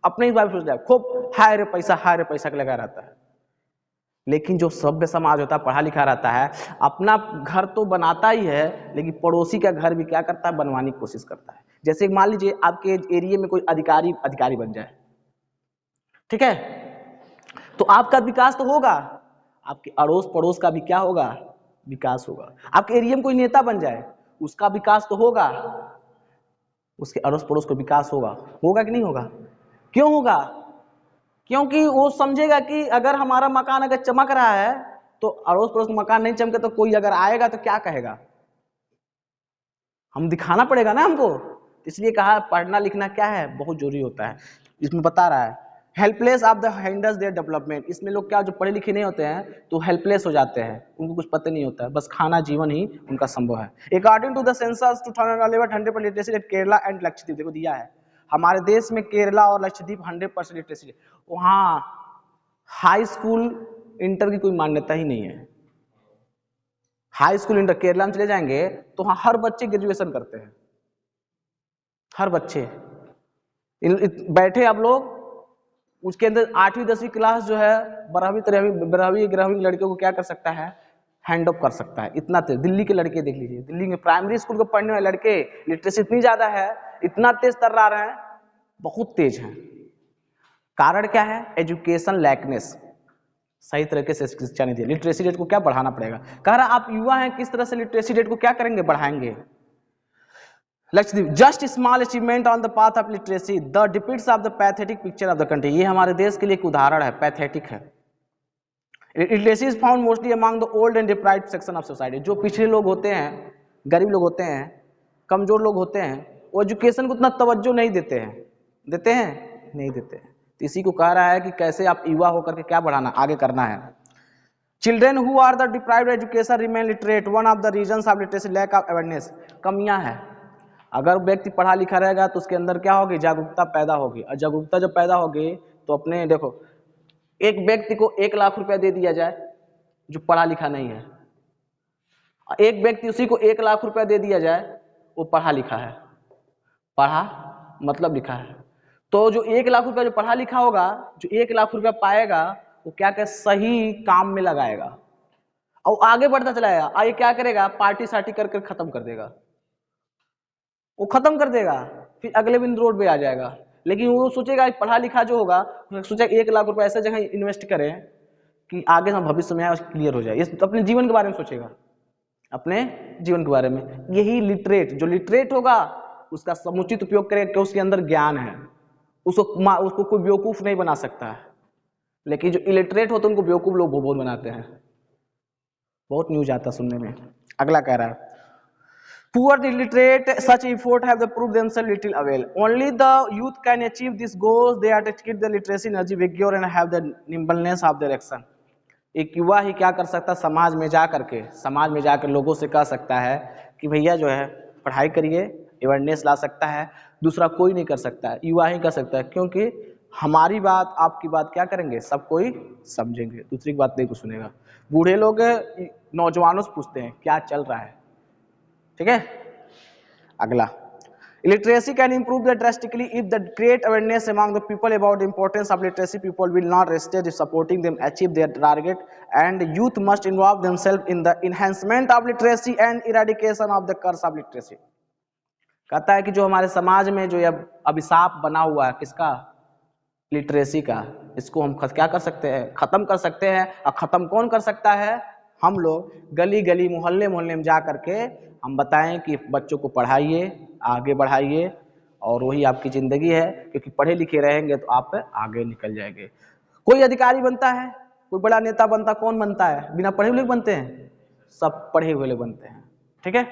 अपने ही बारे में सोच जाए। खूब हाय रे पैसा के लगा रहता है। लेकिन जो सभ्य समाज होता है, पढ़ा लिखा रहता है, अपना घर तो बनाता ही है लेकिन पड़ोसी का घर भी क्या करता है, बनवाने की कोशिश करता है। जैसे मान लीजिए आपके एरिया में कोई अधिकारी बन जाए, ठीक है, तो आपका विकास तो होगा, आपके अड़ोस पड़ोस का भी क्या होगा, विकास होगा। आपके एरिया में कोई नेता बन जाए, उसका विकास तो होगा, उसके अड़ोस पड़ोस को विकास होगा। होगा कि नहीं होगा? क्यों होगा? क्योंकि वो समझेगा कि अगर हमारा मकान अगर चमक रहा है तो अड़ोस पड़ोस मकान नहीं चमके तो कोई अगर आएगा तो क्या कहेगा, हम दिखाना पड़ेगा ना हमको। इसलिए कहा पढ़ना लिखना क्या है, बहुत जरूरी होता है। इसमें बता रहा है helpless of the hinders their development. इसमें लोग क्या, जो पढ़े लिखे नहीं होते हैं तो हेल्पलेस हो जाते हैं, उनको कुछ पता नहीं होता है, बस खाना जीवन ही उनका संभव है। According to the census 2011 100% literacy at Kerala and Lakshadweep, देखो दिया है हमारे देश में केरला और लक्षद्वीप 100% लिटरेसी। वहाँ हाई स्कूल इंटर की कोई मान्यता ही नहीं है। हाई स्कूल इंटर केरला में चले जाएंगे तो वहाँ हर बच्चे ग्रेजुएशन करते हैं, हर बच्चे बैठे आप लोग, उसके अंदर 8वीं 10वीं क्लास जो है 12वीं 11वीं लड़कियों को क्या कर सकता है, हैंड ऑफ कर सकता है। इतना तेज दिल्ली के लड़के देख लीजिए, दिल्ली में प्राइमरी स्कूल को पढ़ने वाले लड़के लिटरेसी इतनी ज्यादा है, इतना तेज तर्रा रहे हैं, बहुत तेज है। कारण क्या है, एजुकेशन लैकनेस, सही तरीके से शिक्षा नहीं दिया। लिटरेसी रेट को क्या बढ़ाना पड़ेगा। कह रहा आप युवा हैं, किस तरह से लिटरेसी रेट को क्या करेंगे, बढ़ाएंगे। Lakshadweep just small achievement on the path of literacy the depicts of the pathetic picture of the country. ये हमारे देश के लिए एक उदाहरण है, पैथेटिक है। Literacy is found mostly among the old and deprived section of society. जो पिछड़े लोग होते हैं, गरीब लोग होते हैं, कमजोर लोग होते हैं, वो एजुकेशन को उतना तवज्जो नहीं देते हैं। देते हैं? नहीं देते हैं। तो इसी को कह रहा है कि कैसे आप युवा होकर के क्या बढ़ाना, आगे करना है। Children who are the deprived education remain literate, one of the reasons of literacy lack of awareness. कमियां है। अगर व्यक्ति पढ़ा लिखा रहेगा तो उसके अंदर क्या होगी, जागरूकता पैदा होगी, और जागरूकता जब पैदा होगी तो अपने देखो, एक व्यक्ति को 1 लाख रुपया दे दिया जाए जो पढ़ा लिखा नहीं है, एक व्यक्ति उसी को 1 लाख रुपया दे दिया जाए वो पढ़ा लिखा है, पढ़ा मतलब लिखा है, तो जो 1 लाख रुपया जो पढ़ा लिखा होगा, जो 1 लाख रुपया पाएगा वो क्या क्या सही काम में लगाएगा और आगे बढ़ता चलाएगा। आगे क्या करेगा, पार्टी सार्टी कर खत्म कर देगा, वो खत्म कर देगा, फिर अगले दिन रोड पे आ जाएगा। लेकिन वो सोचेगा पढ़ा लिखा जो होगा, सोचेगा 1 लाख रुपए ऐसा जगह इन्वेस्ट करें कि आगे हम भविष्य में क्लियर हो जाए। ये अपने जीवन के बारे में सोचेगा, अपने जीवन के बारे में। यही लिटरेट, जो लिटरेट होगा उसका समुचित उपयोग करेगा कि उसके अंदर ज्ञान है, उसको कोई बेवकूफ नहीं बना सकता है। लेकिन जो इलिटरेट होते हैं उनको बेवकूफ लोग बहुत बनाते हैं, बहुत न्यूज आता सुनने में। अगला कह रहा है poor illiterate such effort have the prove themselves little avail, only the youth can achieve this goals, they are to keep the literacy energy vigor and have the nimbleness of their action। एक युवा ही क्या कर सकता है, समाज में जाकर लोगों से कह सकता है कि भैया जो है पढ़ाई करिए, अवेयरनेस ला सकता है, दूसरा कोई नहीं कर सकता है, युवा ही कर सकता है। क्योंकि हमारी बात आपकी बात क्या करेंगे, सब कोई समझेंगे, दूसरी की बात नहीं कुछ सुनेगा। बूढ़े लोग नौजवानों से पूछते हैं क्या चल रहा है, ठीक है। अगला, literacy can improve the drastically if the create awareness among the people about the importance of literacy. People will not resist supporting them achieve their target, and youth must involve themselves in the enhancement of literacy and eradication of the curse of literacy। कहता है कि जो हमारे समाज में जो अभिशाप बना हुआ है, किसका, लिटरेसी का, इसको हम क्या कर सकते हैं, खत्म कर सकते हैं। और खत्म कौन कर सकता है, हम लोग गली गली मोहल्ले मोहल्ले में जा करके हम बताएं कि बच्चों को पढ़ाइए, आगे बढ़ाइए, और वही आपकी जिंदगी है। क्योंकि पढ़े लिखे रहेंगे तो आप आगे निकल जाएंगे। कोई अधिकारी बनता है, कोई बड़ा नेता बनता, कौन बनता है, बिना पढ़े हुए बनते हैं, सब पढ़े हुए बनते हैं, ठीक है।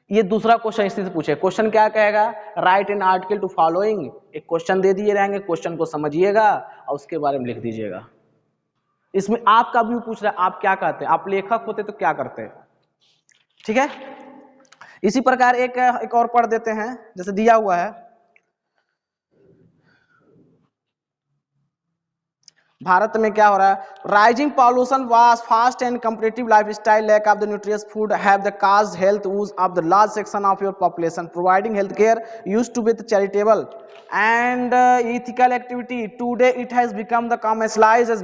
ये दूसरा क्वेश्चन इसी से पूछे। क्वेश्चन क्या कहेगा, right an article to following. एक क्वेश्चन दे दिए रहेंगे, क्वेश्चन को समझिएगा और उसके बारे में लिख दीजिएगा। इसमें आपका व्यू पूछ रहा है, आप क्या कहते हैं, आप लेखक होते तो क्या करते हैं, ठीक है। इसी प्रकार एक और पढ़ देते हैं, जैसे दिया हुआ है भारत में क्या हो रहा है? Rising pollution was fast and competitive lifestyle lack of the nutritious food have the cause health use of the large section of your population providing health care use to with charitable and ethical activity. Today it has become the commercialized as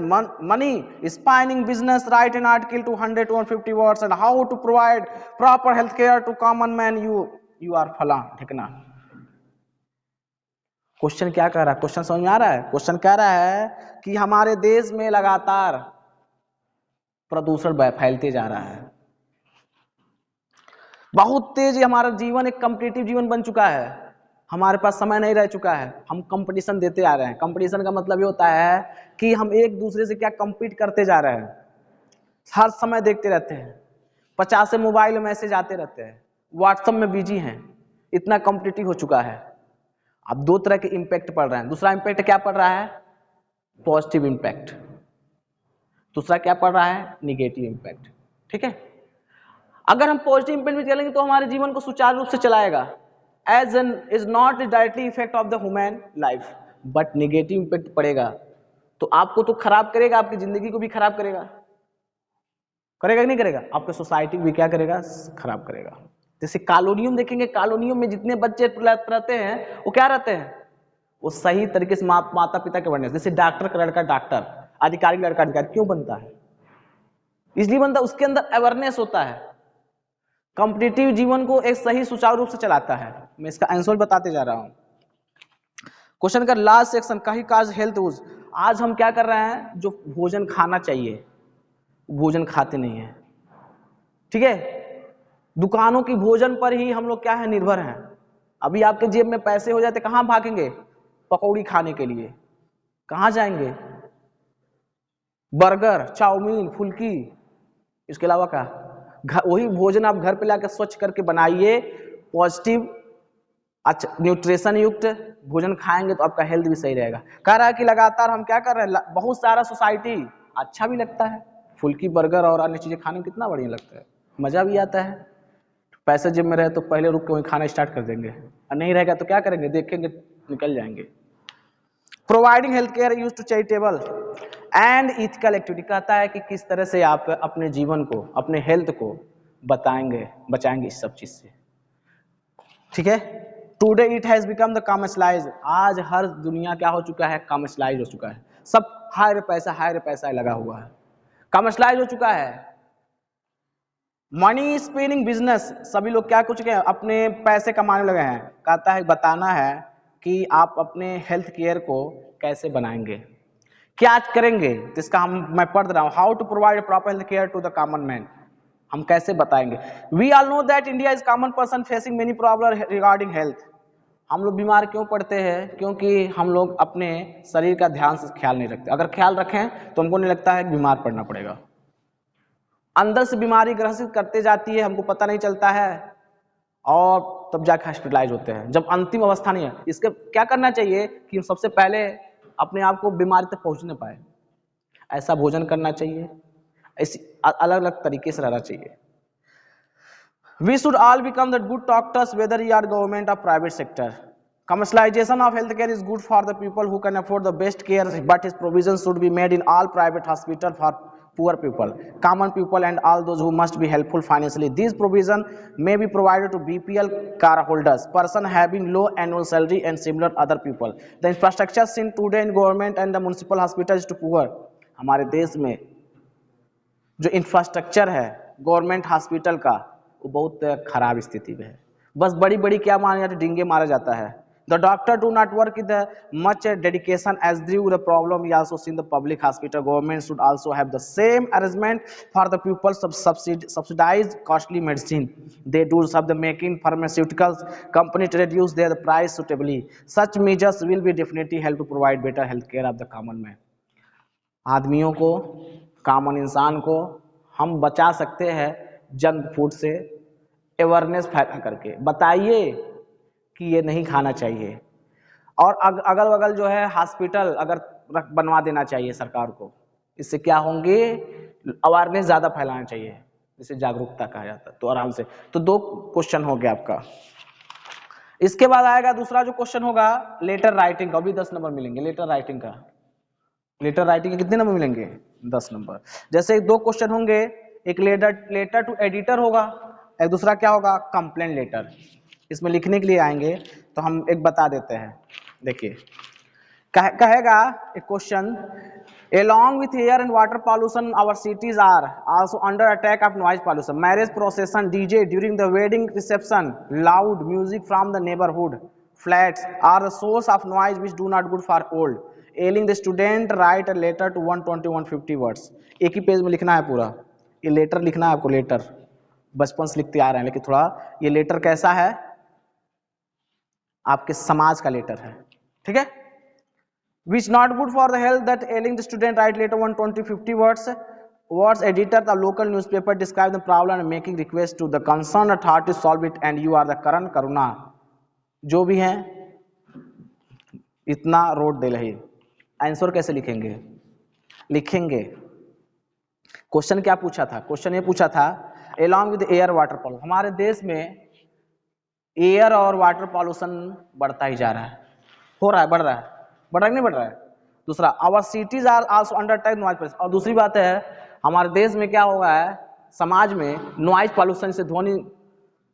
money spinning business. Write an article to 100-150 words and how to provide proper health care to common man. You are फला ठिकना। क्वेश्चन क्या कह रहा है? क्वेश्चन समझ में आ रहा है? क्वेश्चन कह रहा है कि हमारे देश में लगातार प्रदूषण फैलते जा रहा है, बहुत तेज हमारा जीवन एक कॉम्पिटिटिव जीवन बन चुका है, हमारे पास समय नहीं रह चुका है, हम कंपटीशन देते आ रहे हैं। कंपटीशन का मतलब ये होता है कि हम एक दूसरे से क्या compete करते जा रहे हैं, हर समय देखते रहते हैं, 50 मोबाइल मैसेज आते रहते हैं, व्हाट्सएप में बिजी हैं, इतना कॉम्पिटिटिव हो चुका है। अब दो तरह के इम्पैक्ट पड़ रहे हैं। दूसरा इम्पैक्ट क्या पड़ रहा है? Positive impact. दूसरा क्या पड़ रहा है? Negative impact. ठीक है, अगर हम पॉजिटिव इम्पैक्ट में चलेंगे तो हमारे जीवन को सुचारू रूप से चलाएगा, as an is not directly effect of the human life, but negative impact पड़ेगा तो आपको तो खराब करेगा, आपकी जिंदगी को भी खराब करेगा, करेगा कि नहीं करेगा? आपके सोसाइटी भी क्या करेगा? खराब करेगा। जैसे कॉलोनियम देखेंगे, कॉलोनियम में जितने बच्चे रहते हैं वो क्या रहते हैं? वो सही तरीके से माता पिता के बनने। जैसे डॉक्टर का लड़का डॉक्टर, अधिकारी लड़का अधिकारी, क्यों बनता है? इसलिए बनता है उसके अंदर अवेयरनेस होता है, कॉम्पिटिटिव जीवन को एक सही सुचारू रूप से चलाता है। मैं इसका आंसर बताते जा रहा हूं। क्वेश्चन का लास्ट सेक्शन, कहीं काज हेल्थ यूज। आज हम क्या कर रहे हैं? जो भोजन खाना चाहिए भोजन खाते नहीं है। ठीक है, दुकानों की भोजन पर ही हम लोग क्या है? निर्भर हैं। अभी आपके जेब में पैसे हो जाते कहां भागेंगे? पकौड़ी खाने के लिए। कहां जाएंगे? बर्गर, चाउमीन, फुल्की, इसके अलावा क्या? वही भोजन आप घर पे लाकर स्वच्छ करके बनाइए, पॉजिटिव अच्छा न्यूट्रिशन युक्त भोजन खाएंगे तो आपका हेल्थ भी सही रहेगा। कह रहा है कि लगातार हम क्या कर रहे हैं? बहुत सारा सोसाइटी अच्छा भी लगता है, फुल्की बर्गर और अन्य चीजें खाने में कितना बढ़िया लगता है, मजा भी आता है। पैसे जेब में रहे तो पहले रुक के वहीं खाना स्टार्ट कर देंगे, और नहीं रहेगा तो क्या करेंगे? देखेंगे निकल जाएंगे। Providing health care use to charitable and ethical activity. कहता है कि किस तरह से आप अपने जीवन को, अपने हेल्थ को बचाएंगे इस सब चीज से। ठीक है, today it has become the commercialise. आज हर दुनिया क्या हो चुका है? कमर्शियलाइज हो चुका है। सब हायर पैसा लगा हुआ है, कमर्शियलाइज हो चुका है। मनी स्पिनिंग बिजनेस, सभी लोग क्या कुछ के अपने पैसे कमाने लगे हैं। कहता है बताना है कि आप अपने हेल्थ केयर को कैसे बनाएंगे, क्या करेंगे। तो इसका मैं पढ़ रहा हूँ, how to provide proper health care to the common man. हम कैसे बताएंगे? We all know that India is common person facing many problem regarding health. हम लोग बीमार क्यों पड़ते हैं? क्योंकि हम लोग अपने शरीर का ध्यान से ख्याल नहीं रखते। अगर ख्याल रखें तो हमको नहीं लगता है कि बीमार पड़ना पड़ेगा। अंदर से बीमारी ग्रसित करते जाती है, हमको पता नहीं चलता है, और तब जाके हॉस्पिटलाइज होते हैं जब अंतिम अवस्था नहीं है। इसके क्या करना चाहिए कि सबसे पहले अपने आप को बीमारी तक पहुंच नहीं पाए, ऐसा भोजन करना चाहिए, ऐसी अलग अलग तरीके से रहना चाहिए। We should all become the good doctors, whether you are government or private sector. Commercialization of healthcare is good for the people who can afford the best care, but its provisions should be made in all private hospitals for poor people, common people, and all those who must be helpful financially. These provisions may be provided to BPL card holders, person having low annual salary, and similar other people. The infrastructure seen today in government and the municipal hospitals to poor. हमारे देश में जो इंफ्रास्ट्रक्चर है गवर्नमेंट हॉस्पिटल का वो बहुत खराब स्थिति में है। बस बड़ी बड़ी क्या माना जाता है? डिंगे मारा जाता है। The doctor do not work with much dedication as due the problem we also see in the public hospital. Government should also have the same arrangement for the people subsidize costly medicine they do sub the making pharmaceuticals company to reduce their price suitably. Such measures will be definitely help to provide better health care of the common man. आदमियों को, कॉमन इंसान को हम बचा सकते हैं जंक फूड से, अवेयरनेस फैला करके बताइए कि ये नहीं खाना चाहिए। और अगल बगल जो है हॉस्पिटल अगर बनवा देना चाहिए सरकार को। इससे क्या होंगे? अवेयरनेस ज़्यादा फैलाना चाहिए, जिसे जागरूकता कहा जाता है। तो आराम से, तो 2 क्वेश्चन हो गया आपका। इसके बाद आएगा दूसरा जो क्वेश्चन होगा लेटर राइटिंग का, अभी 10 नंबर मिलेंगे लेटर राइटिंग का। लेटर राइटिंग के कितने नंबर मिलेंगे? 10 नंबर। जैसे 2 क्वेश्चन होंगे, एक लेटर टू एडिटर होगा, एक दूसरा क्या होगा? Complaint letter. इसमें लिखने के लिए आएंगे तो हम एक बता देते हैं। देखिए कहेगा एक question, along with air and water pollution our cities are also under attack of noise pollution. Marriage procession, DJ during the wedding reception, loud music from the neighborhood flats are the source of noise which do not good for old. Ailing the student write a letter to 120-150 words. एक ही पेज में लिखना है पूरा, ये लेटर लिखना है आपको। लेटर बचपन से लिखते आ रहे हैं, लेकिन थोड़ा ये लेटर कैसा है? आपके समाज का लेटर है, ठीक है। Which not good for the health that ailing the student write letter 120-50 words. Words editor the local newspaper describe the problem and making request to the concerned authority to solve it and you are the Karan Karuna. जो भी है इतना रोड दे रही। आंसर कैसे लिखेंगे? क्वेश्चन क्या पूछा था? क्वेश्चन ये पूछा था along with air water pollution, हमारे देश में एयर और वाटर पॉल्यूशन बढ़ता ही जा रहा है। हो रहा है, बढ़ रहा है कि नहीं बढ़ रहा है? दूसरा, our cities are also under attack noise pollution. और दूसरी बात है हमारे देश में क्या हो गया है, समाज में नॉइज पॉल्यूशन से ध्वनि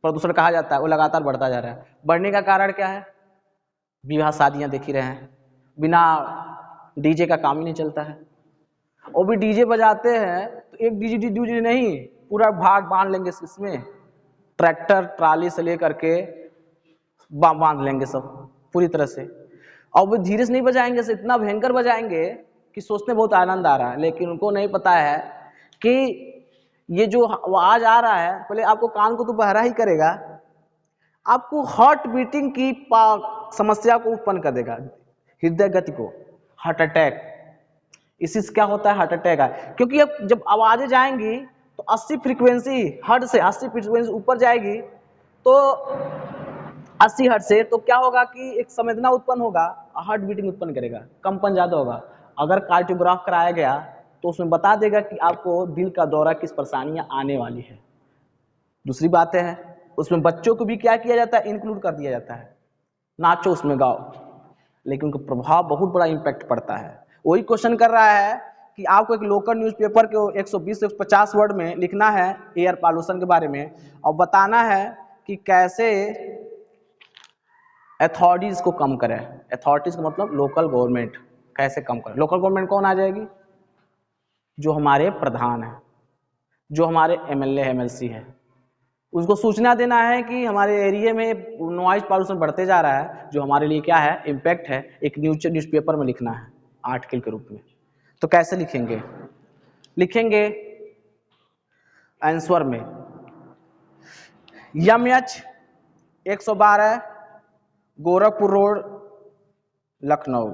प्रदूषण कहा जाता है, वो लगातार बढ़ता जा रहा है। बढ़ने का कारण क्या है? विवाह शादियां देख ही रहे हैं, बिना डीजे का काम ही नहीं चलता है। और भी डीजे बजाते हैं तो एक डीजे नहीं, पूरा भाग बांध लेंगे इसमें, ट्रैक्टर ट्राली से लेकर के बांध लेंगे सब पूरी तरह से। और वो धीरे से नहीं बजाएंगे, से इतना भयंकर बजाएंगे कि सोचने बहुत आनंद आ रहा है, लेकिन उनको नहीं पता है कि ये जो आवाज आ रहा है पहले आपको कान को तो बहरा ही करेगा, आपको हार्ट बीटिंग की समस्या को उत्पन्न कर देगा, हृदय गति को, हार्ट अटैक। इसी से क्या होता है? हार्ट अटैक है, क्योंकि अब जब आवाजें जाएंगी तो 80 फ्रीक्वेंसी, हर्ट से 80 फ्रीक्वेंसी ऊपर जाएगी तो 80 हर्ट से, तो क्या होगा कि एक संवेदना उत्पन्न होगा, हार्ट बीटिंग उत्पन्न करेगा, कंपन ज्यादा होगा। अगर कार्डियोग्राफ कराया गया तो उसमें बता देगा कि आपको दिल का दौरा किस परेशानियां आने वाली है। दूसरी बात है उसमें बच्चों को भी क्या किया जाता है? इंक्लूड कर दिया जाता है, नाचो उसमें गाओ, लेकिन उनका प्रभाव बहुत बड़ा इम्पैक्ट पड़ता है। वही क्वेश्चन कर रहा है कि आपको एक लोकल न्यूज़पेपर को 120 से 150 वर्ड में लिखना है एयर पॉल्यूशन के बारे में और बताना है कि कैसे अथॉरिटीज को कम करें। अथॉरिटीज का मतलब लोकल गवर्नमेंट, कैसे कम करें। लोकल गवर्नमेंट कौन आ जाएगी? जो हमारे प्रधान है, जो हमारे एमएलए एमएलसी है, उसको सूचना देना है कि हमारे एरिया में नॉइज पॉल्यूशन बढ़ते जा रहा है, जो हमारे लिए क्या है? इम्पैक्ट है। एक न्यूज़पेपर में लिखना है आर्टिकल के रूप में। तो कैसे लिखेंगे आंसर में यमएच 112 गोरखपुर रोड लखनऊ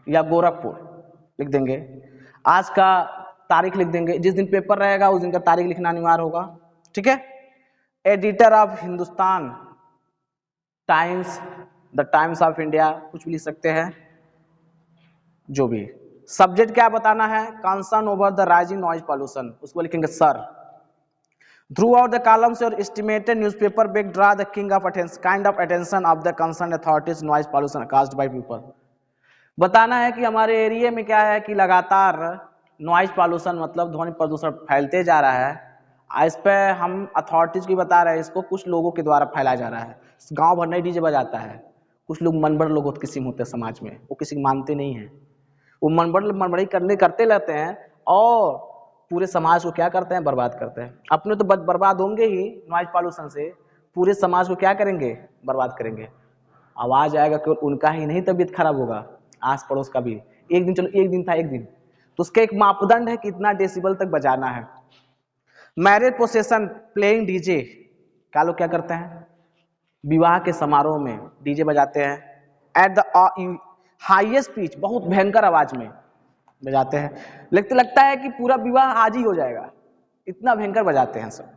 या गोरखपुर लिख देंगे। आज का तारीख लिख देंगे, जिस दिन पेपर रहेगा उस दिन का तारीख लिखना अनिवार्य होगा, ठीक है। Editor of Hindustan times, the times of India, कुछ भी लिख सकते हैं, जो भी। सब्जेक्ट क्या बताना है? Concern over the rising noise pollution, उसको लिखेंगे sir. Throughout the columns your estimated newspaper big draw the king of attention, kind of attention of the concerned authorities noise pollution caused by people। बताना है कि हमारे एरिया में क्या है कि लगातार नॉइज पॉल्यूशन मतलब ध्वनि प्रदूषण फैलते जा रहा है। इस पे हम अथॉरिटीज की बता रहे हैं, इसको कुछ लोगों के द्वारा फैलाया जा रहा है। गांव भर नहीं डीजे बजाता है, कुछ लोग मनबड़ लोग किस्म होते हैं समाज में, वो किसी को मानते नहीं है, वो मनबड़ी करते रहते हैं और पूरे समाज को क्या करते हैं? बर्बाद करते हैं। अपने तो बर्बाद होंगे ही नॉइज पॉल्यूशन से, पूरे समाज को क्या करेंगे? बर्बाद करेंगे। आवाज आएगा केवल उनका ही नहीं, तबीयत खराब होगा आस पड़ोस का भी। एक दिन, चलो एक दिन था, एक दिन तो उसका एक मापदंड है कितना डेसिबल तक बजाना है। मैरिज प्रोसेशन प्लेइंग डीजे, क्या लोग क्या करते हैं? विवाह के समारोह में डीजे बजाते हैं एट द हाईएस्ट पिच, बहुत भयंकर आवाज में बजाते हैं। लगता है कि पूरा विवाह आज ही हो जाएगा, इतना भयंकर बजाते हैं सब।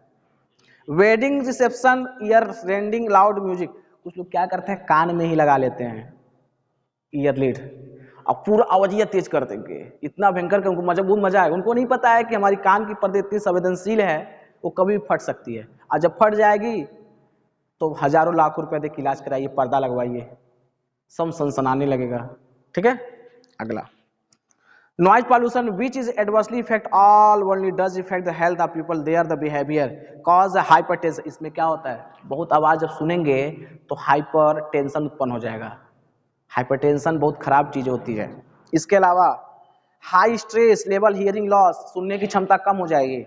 Wedding reception year rending loud music, कुछ लोग क्या करते हैं? कान में ही लगा लेते हैं ईयर लीड और पूरा आवाजिया तेज कर देंगे, इतना भयंकर कि उनको बहुत मजा आएगा। उनको नहीं पता है कि हमारी कान की पर्दे इतनी संवेदनशील है, वो कभी भी फट सकती है, और जब फट जाएगी तो हजारों लाखों रुपए दे के इलाज कराइए, पर्दा लगवाइए, सब सनसनाने लगेगा, ठीक है। अगला Noise pollution which is adversely affect all only does affect the health of people there the behavior cause hypertension। इसमें क्या होता है, बहुत आवाज जब सुनेंगे तो हाइपर टेंशन उत्पन्न हो जाएगा। हाइपरटेंशन बहुत खराब चीज होती है। इसके अलावा high stress level, hearing loss, सुनने की क्षमता कम हो जाएगी,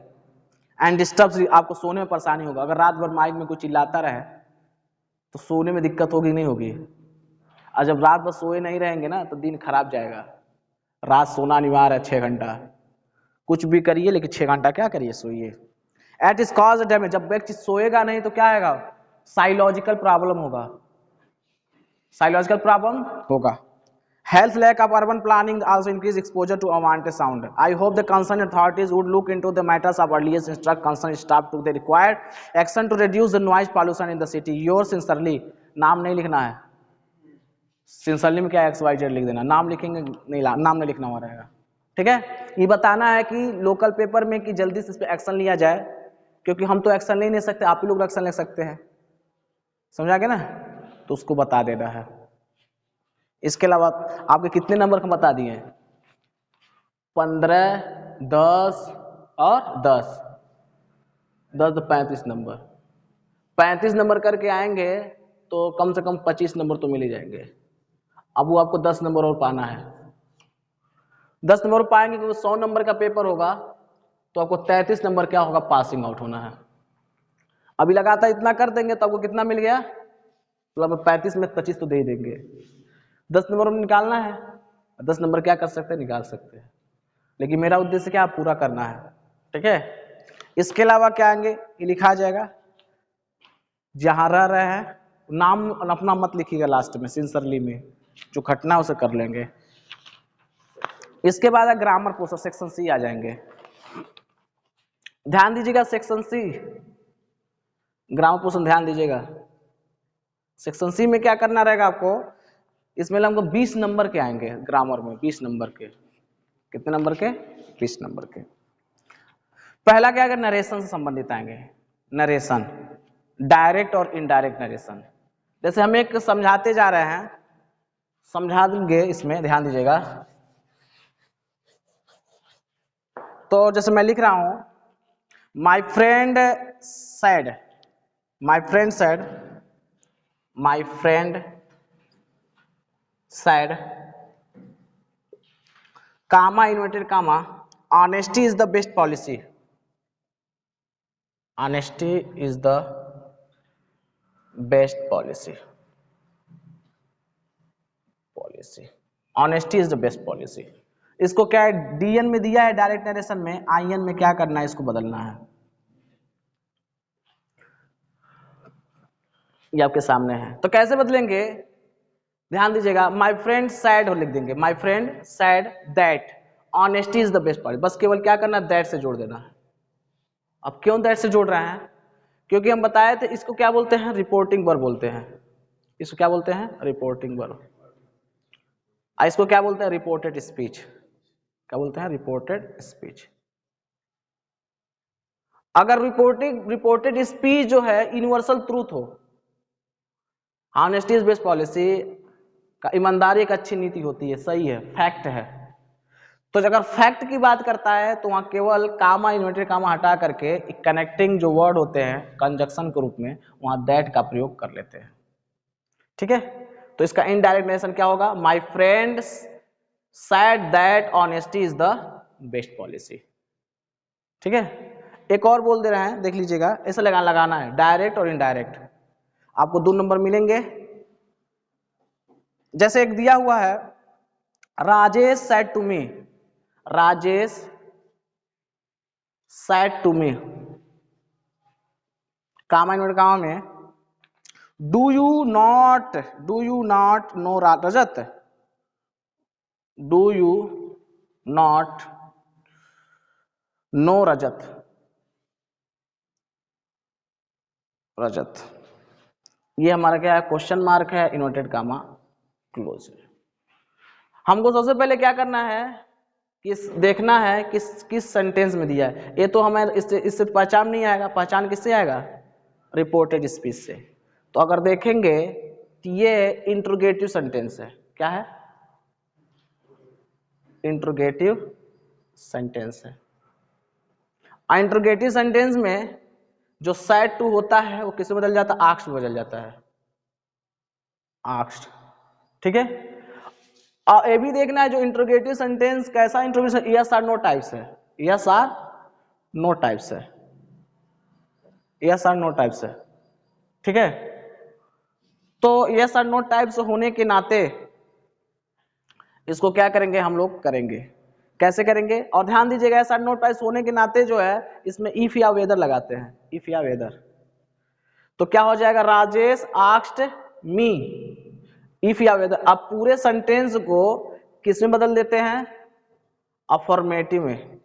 एंड डिस्टर्ब, आपको सोने में परेशानी होगा। अगर रात भर माइक में कोई चिल्लाता रहे तो सोने में दिक्कत होगी नहीं होगी? और जब रात भर सोए नहीं रहेंगे ना तो दिन खराब जाएगा। रात सोना अनिवार्य है 6 घंटा, कुछ भी करिए लेकिन 6 घंटा क्या करिए, सोइए। एट इज कॉज डैमेज, जब व्यक्ति सोएगा नहीं तो क्या आएगा, साइकोलॉजिकल प्रॉब्लम होगा, साइकोलॉजिकल प्रॉब्लम होगा। Health lack of urban planning also increase exposure to unwanted sound. I hope the concerned authorities would look into the matters of earliest instruct concerned staff to the required action to reduce the noise pollution in the city. Yours sincerely, नाम नहीं लिखना है, सिंसरली में क्या XYZ लिख देना, नाम लिखेंगे नहीं, नाम नहीं लिखना हुआ रहेगा, ठीक है। ये बताना है कि लोकल पेपर में कि जल्दी से इस पर एक्शन लिया जाए, क्योंकि हम तो एक्शन ले नहीं सकते, आप ही लोग एक्शन ले सकते हैं, समझा गया ना, तो उसको बता देना है। इसके अलावा आपके कितने नंबर का बता दिए हैं, 15, 10 और 10, 10 तो 35 नंबर, 35 नंबर करके आएंगे तो कम से कम 25 नंबर तो मिल ही जाएंगे। अब वो आपको 10 नंबर और पाना है, 10 नंबर पाएंगे क्योंकि 100 नंबर का पेपर होगा तो आपको 33 नंबर क्या होगा, पासिंग आउट होना है। अभी लगातार इतना कर देंगे तो आपको कितना मिल गया, मतलब 35 में 25 तो दे ही देंगे। 10 नंबर में निकालना है, 10 नंबर क्या कर सकते हैं, निकाल सकते हैं, लेकिन मेरा उद्देश्य क्या, पूरा करना है, ठीक है। इसके अलावा क्या आएंगे, ये लिखा जाएगा, जहां रह रहे हैं नाम अपना मत लिखिएगा लास्ट में, सिंसरली में जो घटना उसे कर लेंगे। इसके बाद ग्रामर पोर्शन सेक्शन सी आ जाएंगे। ध्यान दीजिएगा सेक्शन सी, ग्रामर पोर्शन ध्यान दीजिएगा। सेक्शन सी में क्या करना रहेगा आपको, इसमें हमको 20 नंबर के आएंगे ग्रामर में, 20 नंबर के, कितने नंबर के, 20 नंबर के। पहला क्या आएगा, नरेशन से संबंधित आएंगे, नरेशन, डायरेक्ट और इनडायरेक्ट नरेशन। जैसे हम एक समझाते जा रहे हैं, समझा देंगे, इसमें ध्यान दीजिएगा। तो जैसे मैं लिख रहा हूं, my friend said, my friend said, my friend said, comma inverted comma, honesty is the best policy, honesty is the best policy, policy, honesty is the best policy. इसको क्या है, डीएन में दिया है डायरेक्ट नरेशन में, आईएन में क्या करना है, इसको बदलना है, ये आपके सामने है। तो कैसे बदलेंगे, ध्यान दीजिएगा, माई फ्रेंड सैड लिख देंगे, माई friend sad that honesty is the best policy, बस केवल क्या करना है, दैट से जोड़ देना है। अब क्यों दैट से जोड़ रहे हैं, क्योंकि हम बताए थे इसको क्या बोलते हैं, रिपोर्टिंग वर्ब बोलते हैं, इसको क्या बोलते हैं, रिपोर्टिंग वर्ब। इसको क्या बोलते हैं, रिपोर्टेड स्पीच, क्या बोलते हैं, रिपोर्टेड स्पीच। अगर रिपोर्टेड स्पीच जो है यूनिवर्सल ट्रूथ हो, ऑनेस्टी इज बेस्ट पॉलिसी का, ईमानदारी एक अच्छी नीति होती है, सही है, फैक्ट है। तो अगर फैक्ट की बात करता है तो वहां केवल कामा इन्वर्टेड कामा हटा करके कनेक्टिंग जो वर्ड होते हैं कंजक्शन के रूप में, वहां दैट का प्रयोग कर लेते हैं, ठीक है। तो इसका इनडायरेक्ट नरेशन क्या होगा, माई friend sad that honesty is the best policy, ठीक है। एक और बोल दे रहे हैं, देख लीजिएगा, ऐसे लगाना है, डायरेक्ट और इनडायरेक्ट। आपको 2 नंबर मिलेंगे। जैसे एक दिया हुआ है, Rajesh said to me, Rajesh said to me, comma inverted comma में, do you not know Rajat, do you not know Rajat, Rajat, ये हमारा क्या है, क्वेश्चन मार्क है, इन्वर्टेड कामा क्लोज। हमको सबसे पहले क्या करना है, देखना है किस सेंटेंस में दिया है। ये तो हमें इससे पहचान नहीं आएगा, पहचान किससे आएगा, रिपोर्टेड स्पीच से। तो अगर देखेंगे तो ये इंट्रोगेटिव सेंटेंस है, क्या है, इंट्रोगेटिव सेंटेंस है। इंट्रोगेटिव सेंटेंस में जो said to होता है वो किसमें बदल जाता है? आस्क्ड में बदल जाता है, आस्क्ड। ठीक है, और ये भी देखना है जो इंट्रोगेटिव सेंटेंस कैसा इंट्रोगेटिव, यस और नो टाइप्स है, यस और नो टाइप्स है, यस और नो टाइप्स है। ठीक है, तो यस और नो टाइप्स होने के नाते इसको क्या करेंगे हम लोग करेंगे, कैसे करेंगे? और ध्यान दीजिएगा यस और नो टाइप्स होने के नाते जो है इसमें इफ या वेदर लगाते हैं, इफ या वेदर। तो क्या हो जाएगा? राजेश आस्क्ड मी, इफ या वेदर। अब पूरे सेंटेंस को किस में बदल देते हैं? अफर्मेटिव में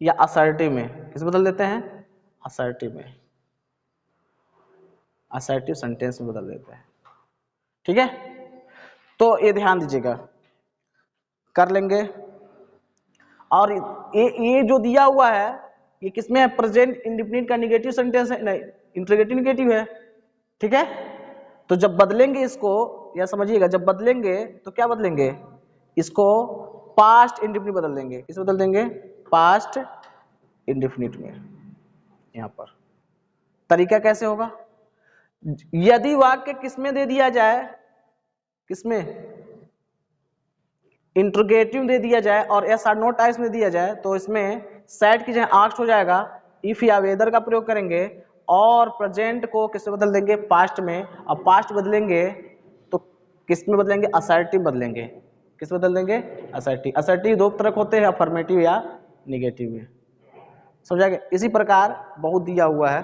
या असर्टिव में। किस में बदल देते हैं? असर्टिव में, असर्टिव सेंटेंस में बदल देते हैं। ठीक है, तो ये ध्यान दीजिएगा, कर लेंगे। और ये जो दिया हुआ है ये किसमें है? प्रेजेंट इंडेफिनिट का निगेटिव सेंटेंस है, नहीं इंट्रोगेटिव निगेटिव है। ठीक है, तो जब बदलेंगे इसको, या समझिएगा, जब बदलेंगे तो क्या बदलेंगे? इसको पास्ट इंडेफिनिट बदल देंगे। किस बदल देंगे? पास्ट इंडेफिनिट में। यहां पर तरीका कैसे होगा? यदि वाक्य किसमें दे दिया जाए, किसमें? इंट्रोगेटिव दे दिया जाए और एस आर नो टाइप्स में दिया जाए तो इसमें सेड की जगह आस्क्ड हो जाएगा, इफ या वेदर का प्रयोग करेंगे और प्रेजेंट को किसमें बदल देंगे? पास्ट में। अब पास्ट बदलेंगे तो किस में बदलेंगे? असर्टिव बदलेंगे। किस बदल देंगे? असर्टिव। असर्टिव दो तरह होते हैं, अफर्मेटिव या निगेटिव में। समझा गया? इसी प्रकार बहुत दिया हुआ है।